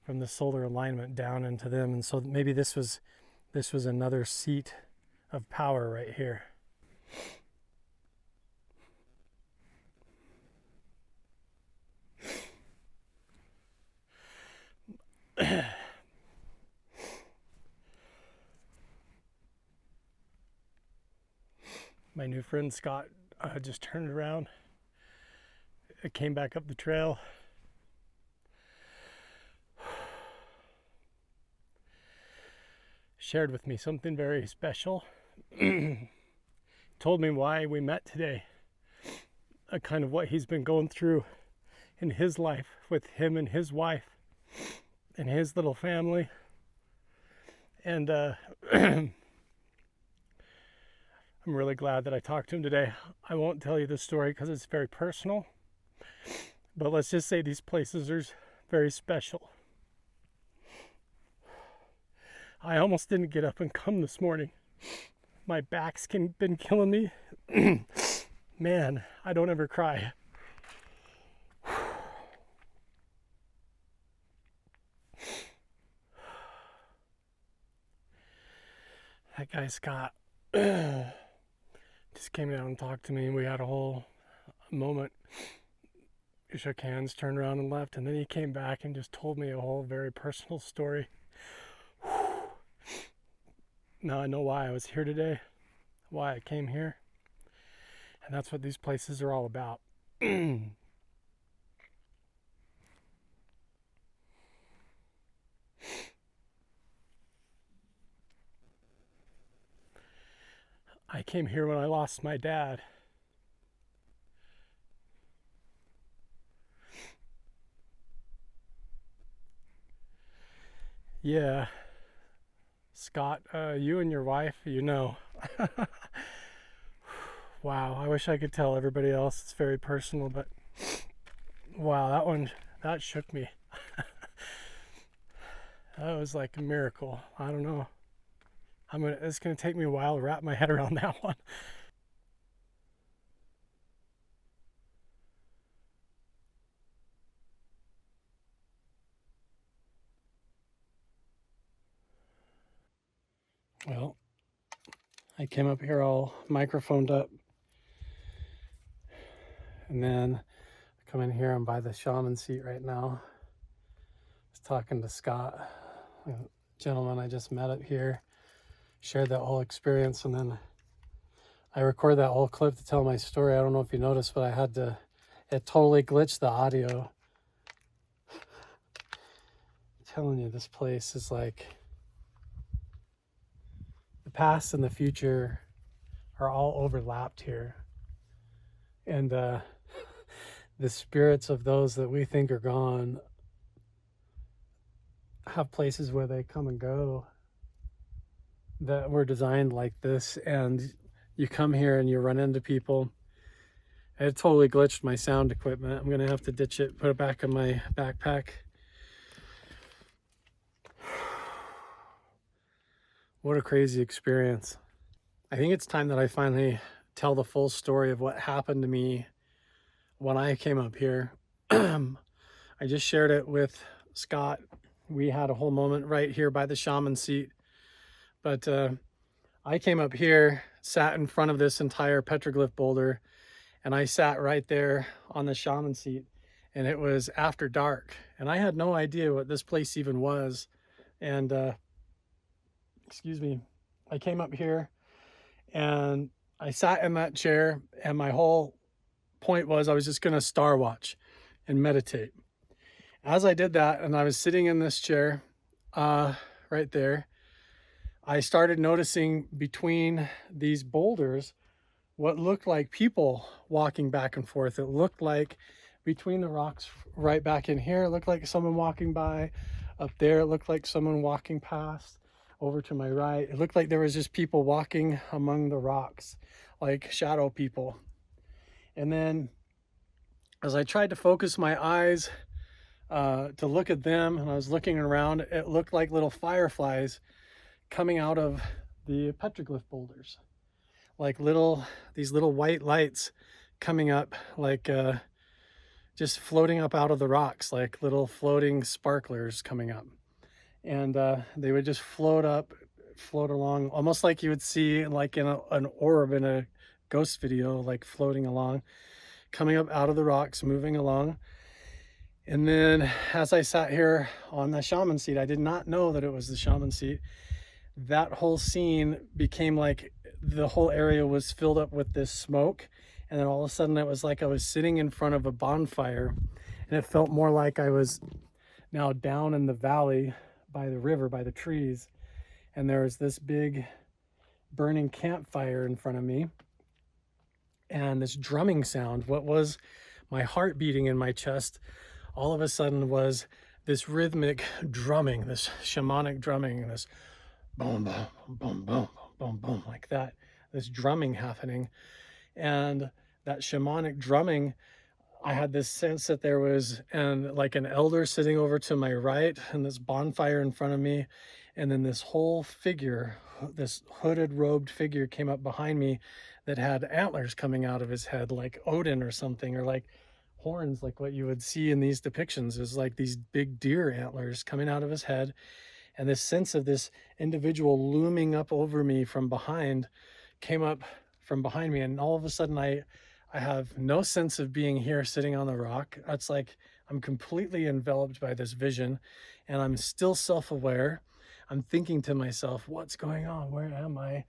from the solar alignment down into them. And so maybe this was another seat of power right here. My new friend Scott just turned around. It came back up the trail. Shared with me something very special. Told me why we met today. Kind of what he's been going through in his life with him and his wife and his little family. And I'm really glad that I talked to him today. I won't tell you the story because it's very personal, but let's just say these places are very special. I almost didn't get up and come this morning. My back's been killing me. Man, I don't ever cry. That guy Scott just came down and talked to me, and we had a whole moment. We shook hands, turned around and left, and then he came back and just told me a whole very personal story. Now I know why I was here today, why I came here, and that's what these places are all about. I came here when I lost my dad. Yeah. Scott, you and your wife, you know. Wow, I wish I could tell everybody else. It's very personal, but wow, that shook me. That was like a miracle. I don't know. It's gonna take me a while to wrap my head around that one. Well, I came up here all microphoned up, and then I come in here. I'm by the shaman seat right now. I was talking to Scott, a gentleman I just met up here. Shared that whole experience, and then I recorded that whole clip to tell my story. I don't know if you noticed, but it totally glitched the audio. I'm telling you, this place is like, the past and the future are all overlapped here. And the spirits of those that we think are gone have places where they come and go that were designed like this. And you come here and you run into people. It totally glitched my sound equipment. I'm going to have to ditch it, put it back in my backpack. What a crazy experience. I think it's time that I finally tell the full story of what happened to me when I came up here. I just shared it with Scott. We had a whole moment right here by the shaman seat. But I came up here, sat in front of this entire petroglyph boulder, and I sat right there on the shaman seat, and it was after dark, and I had no idea what this place even was. And excuse me, I came up here and I sat in that chair, and my whole point was I was just going to star watch and meditate. As I did that, and I was sitting in this chair right there, I started noticing between these boulders what looked like people walking back and forth. It looked like between the rocks right back in here, it looked like someone walking by. Up there, it looked like someone walking past. Over to my right, it looked like there was just people walking among the rocks, like shadow people. And then as I tried to focus my eyes to look at them, and I was looking around, it looked like little fireflies coming out of the petroglyph boulders, like these little white lights coming up, like just floating up out of the rocks, like little floating sparklers coming up. And they would just float along, almost like you would see like in an orb in a ghost video, like floating along, coming up out of the rocks, moving along. And then as I sat here on the shaman seat, I did not know that it was the shaman seat. That whole scene became like the whole area was filled up with this smoke, and then all of a sudden it was like I was sitting in front of a bonfire, and it felt more like I was now down in the valley by the river, by the trees, and there was this big burning campfire in front of me, and this drumming sound. What was my heart beating in my chest all of a sudden was this rhythmic drumming, this shamanic drumming, this boom, boom, boom, boom, boom, boom, like that, this drumming happening. And that shamanic drumming, I had this sense that there was like an elder sitting over to my right, and this bonfire in front of me, and then this whole figure, this hooded robed figure, came up behind me that had antlers coming out of his head like Odin or something, or like horns, like what you would see in these depictions. Is like these big deer antlers coming out of his head, and this sense of this individual looming up over me from behind came up from behind me. And all of a sudden I have no sense of being here sitting on the rock. It's like I'm completely enveloped by this vision, and I'm still self-aware. I'm thinking to myself, what's going on? Where am I?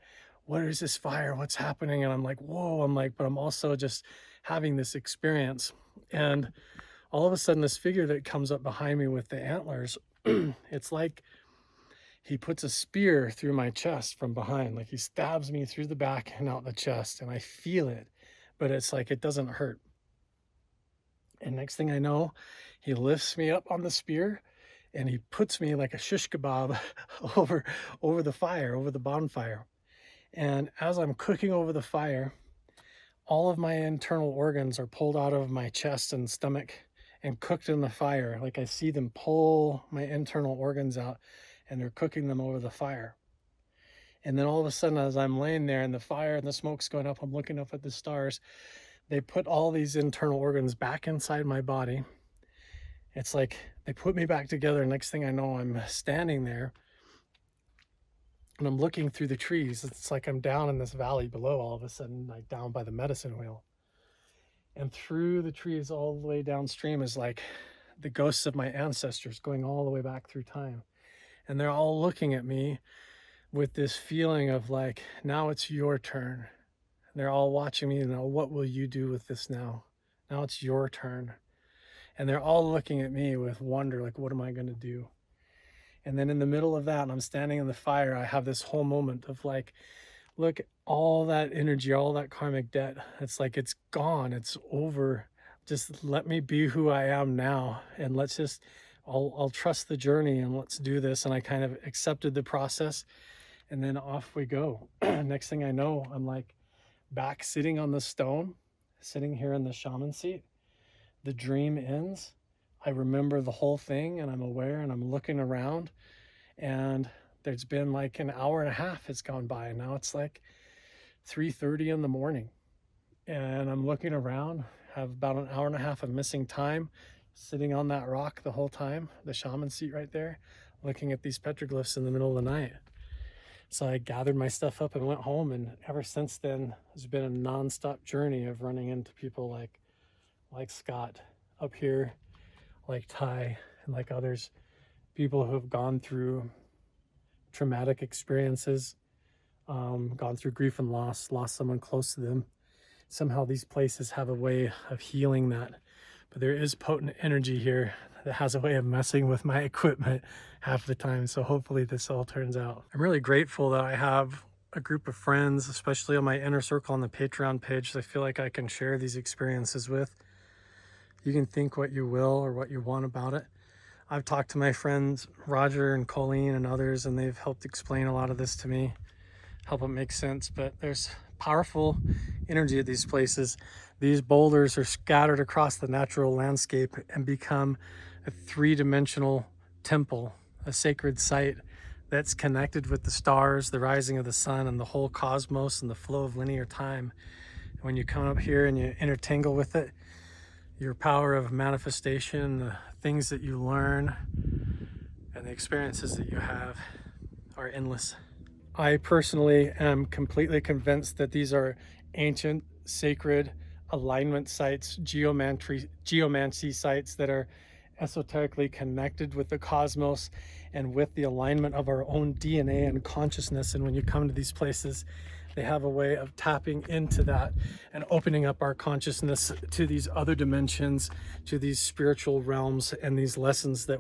What is this fire? What's happening? And I'm like, whoa, but I'm also just having this experience. And all of a sudden, this figure that comes up behind me with the antlers, it's like he puts a spear through my chest from behind. Like he stabs me through the back and out the chest, and I feel it, but it's like it doesn't hurt. And next thing I know, he lifts me up on the spear, and he puts me like a shish kebab over the fire, over the bonfire. And as I'm cooking over the fire, all of my internal organs are pulled out of my chest and stomach and cooked in the fire. Like I see them pull my internal organs out, and they're cooking them over the fire. And then all of a sudden, as I'm laying there and the fire and the smoke's going up, I'm looking up at the stars. They put all these internal organs back inside my body. It's like they put me back together. Next thing I know, I'm standing there and I'm looking through the trees. It's like I'm down in this valley below all of a sudden, like down by the medicine wheel. And through the trees all the way downstream is like the ghosts of my ancestors going all the way back through time. And they're all looking at me with this feeling of like, now it's your turn. And they're all watching me, and what will you do with this now? Now it's your turn. And they're all looking at me with wonder, like, what am I going to do? And then in the middle of that, and I'm standing in the fire, I have this whole moment of like, look, all that energy, all that karmic debt, it's like, it's gone, it's over. Just let me be who I am now. And let's just, I'll trust the journey, and let's do this. And I kind of accepted the process, and then off we go. Next thing I know, I'm like back sitting on the stone, sitting here in the shaman seat. The dream ends. I remember the whole thing, and I'm aware, and I'm looking around, and there's been like an hour and a half has gone by, and now it's like 3:30 in the morning, and I'm looking around, have about an hour and a half of missing time, sitting on that rock the whole time, the shaman seat right there, looking at these petroglyphs in the middle of the night. So I gathered my stuff up and went home, and ever since then, it's been a non-stop journey of running into people like Scott up here, like Ty, and like others, people who have gone through traumatic experiences, gone through grief and lost someone close to them. Somehow these places have a way of healing that, but there is potent energy here that has a way of messing with my equipment half the time. So hopefully this all turns out. I'm really grateful that I have a group of friends, especially on my inner circle on the Patreon page, that I feel like I can share these experiences with. You can think what you will or what you want about it. I've talked to my friends Roger and Colleen and others, and they've helped explain a lot of this to me, help it make sense. But there's powerful energy at these places. These boulders are scattered across the natural landscape and become a three-dimensional temple, a sacred site that's connected with the stars, the rising of the sun, and the whole cosmos and the flow of linear time. And when you come up here and you intertangle with it, your power of manifestation, the things that you learn, and the experiences that you have are endless. I personally am completely convinced that these are ancient, sacred alignment sites, geomancy sites that are esoterically connected with the cosmos and with the alignment of our own DNA and consciousness. And when you come to these places, they have a way of tapping into that and opening up our consciousness to these other dimensions, to these spiritual realms, and these lessons that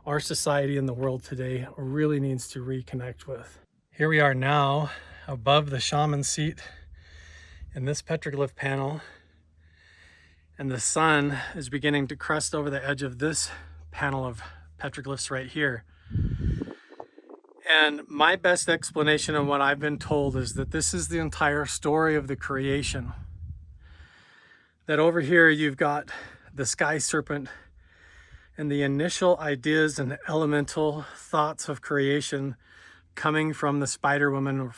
our society and the world today really needs to reconnect with. Here we are now above the shaman seat in this petroglyph panel, and the sun is beginning to crest over the edge of this panel of petroglyphs right here. And my best explanation of what I've been told is that this is the entire story of the creation. That over here you've got the sky serpent and the initial ideas and elemental thoughts of creation coming from the spider woman, or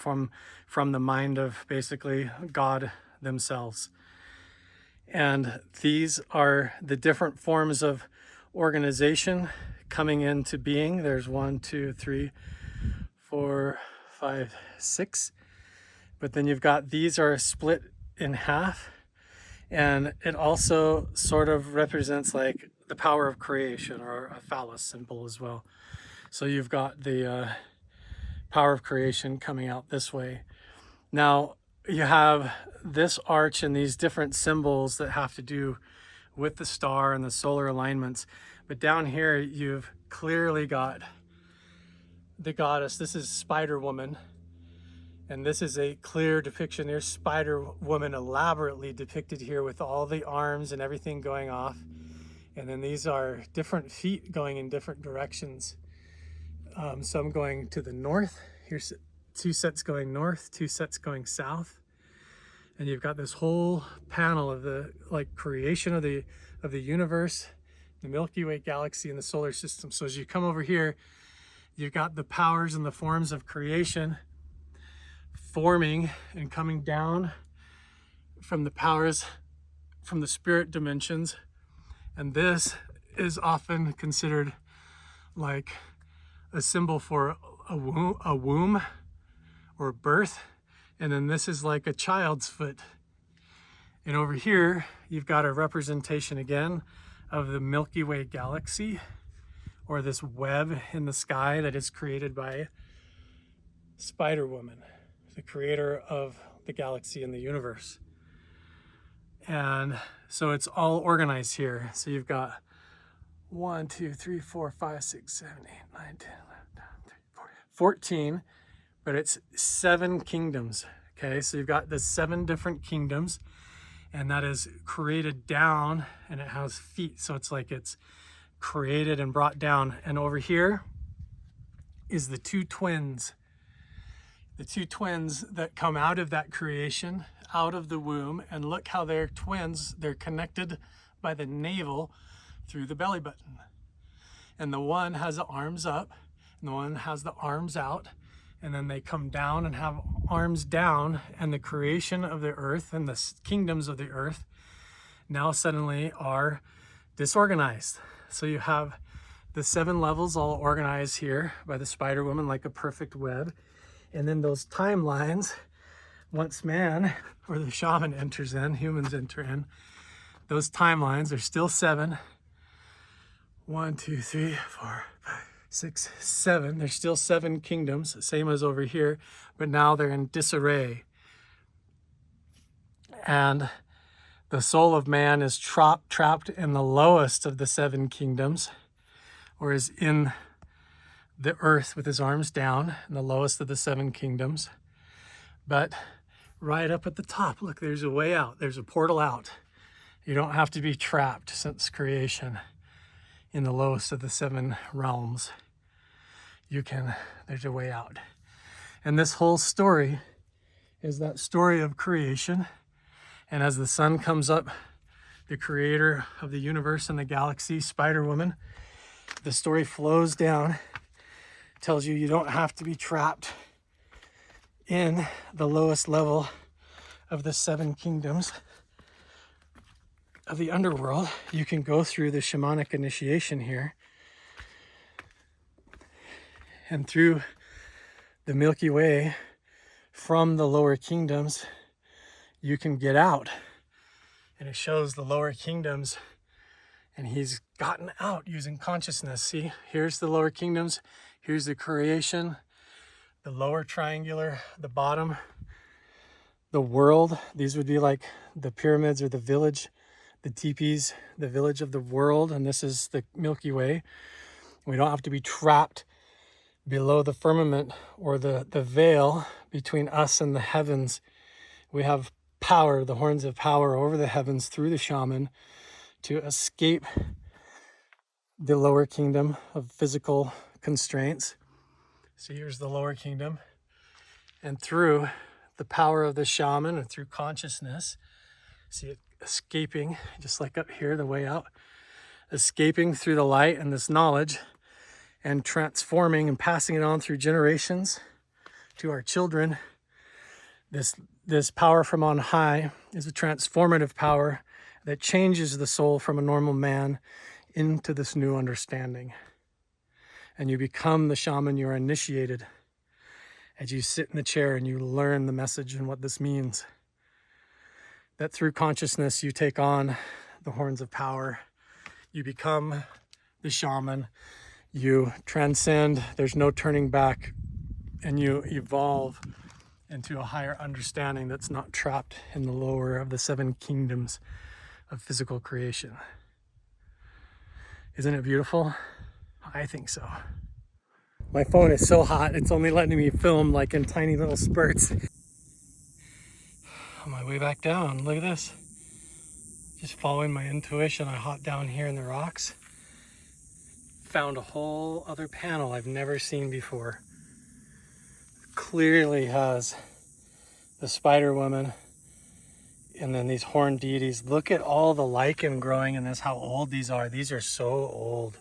from the mind of basically God themselves. And these are the different forms of organization coming into being. There's 1, 2, 3, 4, 5, 6. But then you've got, these are split in half. And it also sort of represents like the power of creation, or a phallus symbol as well. So you've got the power of creation coming out this way. Now you have this arch and these different symbols that have to do with the star and the solar alignments. But down here you've clearly got the goddess. This is Spider Woman. And this is a clear depiction. There's Spider Woman elaborately depicted here with all the arms and everything going off. And then these are different feet going in different directions. Some going to the north. Here's 2 sets going north, 2 sets going south. And you've got this whole panel of the creation of the universe, the Milky Way galaxy, and the solar system. So as you come over here, you've got the powers and the forms of creation forming and coming down from the powers from the spirit dimensions. And this is often considered like a symbol for a womb or birth. And then this is like a child's foot. And over here, you've got a representation again of the Milky Way galaxy, or this web in the sky that is created by Spider Woman, the creator of the galaxy and the universe. And so it's all organized here. So you've got 1, 2, 3, 4, 5, 6, 7, 8, 9, 10, 11, 12, 13, 14, but it's 7 kingdoms. Okay, so you've got the 7 different kingdoms, and that is created down, and it has feet. So it's like it's created and brought down. And over here is the 2 twins. The 2 twins that come out of that creation, out of the womb, and look how they're twins. They're connected by the navel through the belly button. And the one has the arms up, and the one has the arms out, and then they come down and have arms down, and the creation of the earth and the kingdoms of the earth now suddenly are disorganized. So you have the 7 levels all organized here by the Spider Woman like a perfect web. And then those timelines, once man or the shaman enters in, humans enter in, those timelines are still 7. 1, 2, 3, 4, 5, 6, 7. There's still 7 kingdoms, same as over here, but now they're in disarray. And the soul of man is trapped in the lowest of the 7 kingdoms, or is in the earth with his arms down in the lowest of the 7 kingdoms. But right up at the top, look, there's a way out. There's a portal out. You don't have to be trapped since creation in the lowest of the 7 realms. There's a way out. And this whole story is that story of creation. And as the sun comes up, the creator of the universe and the galaxy, Spider Woman, the story flows down, tells you don't have to be trapped in the lowest level of the 7 kingdoms of the underworld. You can go through the shamanic initiation here, and through the Milky Way from the lower kingdoms, you can get out. And it shows the lower kingdoms, and he's gotten out using consciousness. See, here's the lower kingdoms, here's the creation, the lower triangular, the bottom the world. These would be like the pyramids or the village, the teepees, the village of the world. And this is the Milky Way. We don't have to be trapped below the firmament or the veil between us and the heavens. We have power, the horns of power over the heavens through the shaman to escape the lower kingdom of physical constraints. So here's the lower kingdom. And through the power of the shaman and through consciousness, see it escaping, just like up here, the way out, escaping through the light and this knowledge and transforming and passing it on through generations to our children. This power from on high is a transformative power that changes the soul from a normal man into this new understanding. And you become the shaman, you're initiated as you sit in the chair and you learn the message and what this means. That through consciousness, you take on the horns of power. You become the shaman. You transcend, there's no turning back, and you evolve into a higher understanding that's not trapped in the lower of the 7 kingdoms of physical creation. Isn't it beautiful? I think so. My phone is so hot, it's only letting me film like in tiny little spurts. On my way back down, look at this. Just following my intuition, I hopped down here in the rocks. Found a whole other panel I've never seen before. Clearly has the spider woman and then these horned deities. Look at all the lichen growing in this, how old these are. These are so old.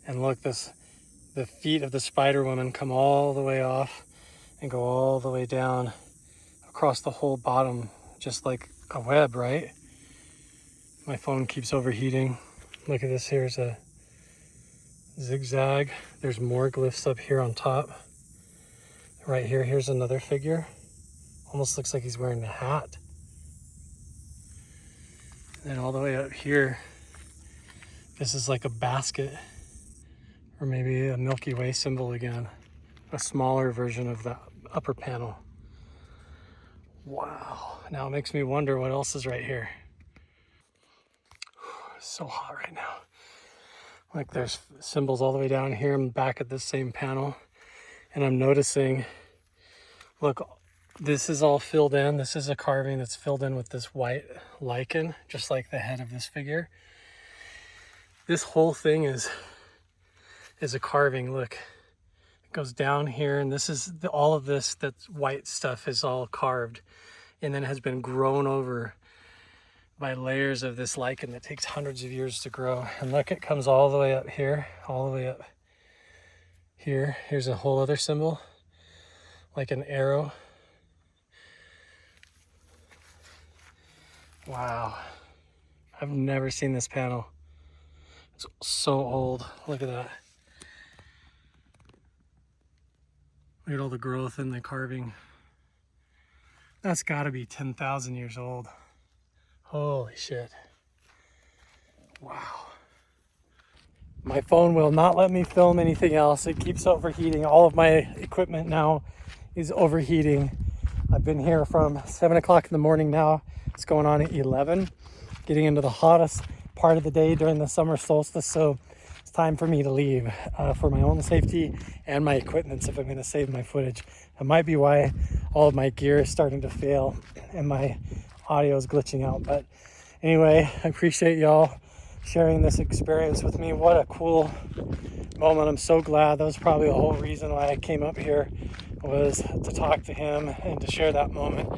And look, the feet of the spider woman come all the way off and go all the way down across the whole bottom, just like a web, right? My phone keeps overheating. Look at this, here's a zigzag. There's more glyphs up here on top. Right here, here's another figure. Almost looks like he's wearing a hat. And then all the way up here, this is like a basket, or maybe a Milky Way symbol again. A smaller version of that upper panel. Wow, now it makes me wonder what else is right here. It's so hot right now. Like there's symbols all the way down here. I'm back at this same panel and I'm noticing, look, this is all filled in. This is a carving that's filled in with this white lichen, just like the head of this figure. This whole thing is a carving. Look, it goes down here, and this is all of this, that's white stuff is all carved and then has been grown over by layers of this lichen that takes hundreds of years to grow. And look, it comes all the way up here, all the way up here. Here's a whole other symbol, like an arrow. Wow, I've never seen this panel. It's so old. Look at that. Look at all the growth and the carving. That's gotta be 10,000 years old. Holy shit. Wow. My phone will not let me film anything else. It keeps overheating. All of my equipment now is overheating. I've been here from 7 o'clock in the morning now. It's going on at 11, getting into the hottest part of the day during the summer solstice. So it's time for me to leave for my own safety and my equipment's if I'm going to save my footage. That might be why all of my gear is starting to fail and my audio is glitching out. But anyway, I appreciate y'all sharing this experience with me. What a cool moment. I'm so glad. That was probably the whole reason why I came up here, was to talk to him and to share that moment.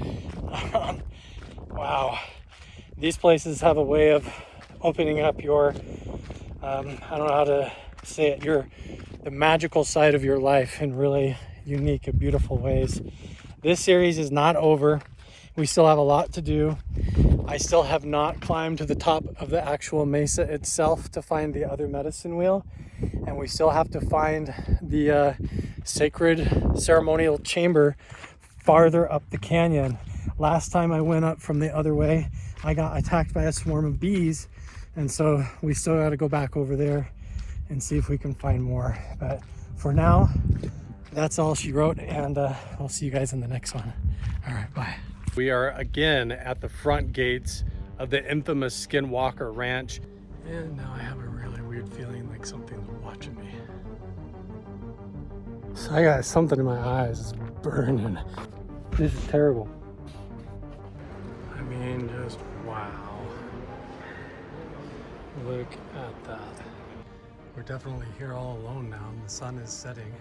Wow. These places have a way of opening up your, I don't know how to say it, the magical side of your life in really unique and beautiful ways. This series is not over. We still have a lot to do. I still have not climbed to the top of the actual mesa itself to find the other medicine wheel. And we still have to find the sacred ceremonial chamber farther up the canyon. Last time I went up from the other way, I got attacked by a swarm of bees. And so we still got to go back over there and see if we can find more. But for now, that's all she wrote. And I'll see you guys in the next one. All right, bye. We are again at the front gates of the infamous Skinwalker Ranch. And now I have a really weird feeling like something's watching me. So I got something in my eyes, it's burning. This is terrible. I mean, just wow. Look at that. We're definitely here all alone now and the sun is setting.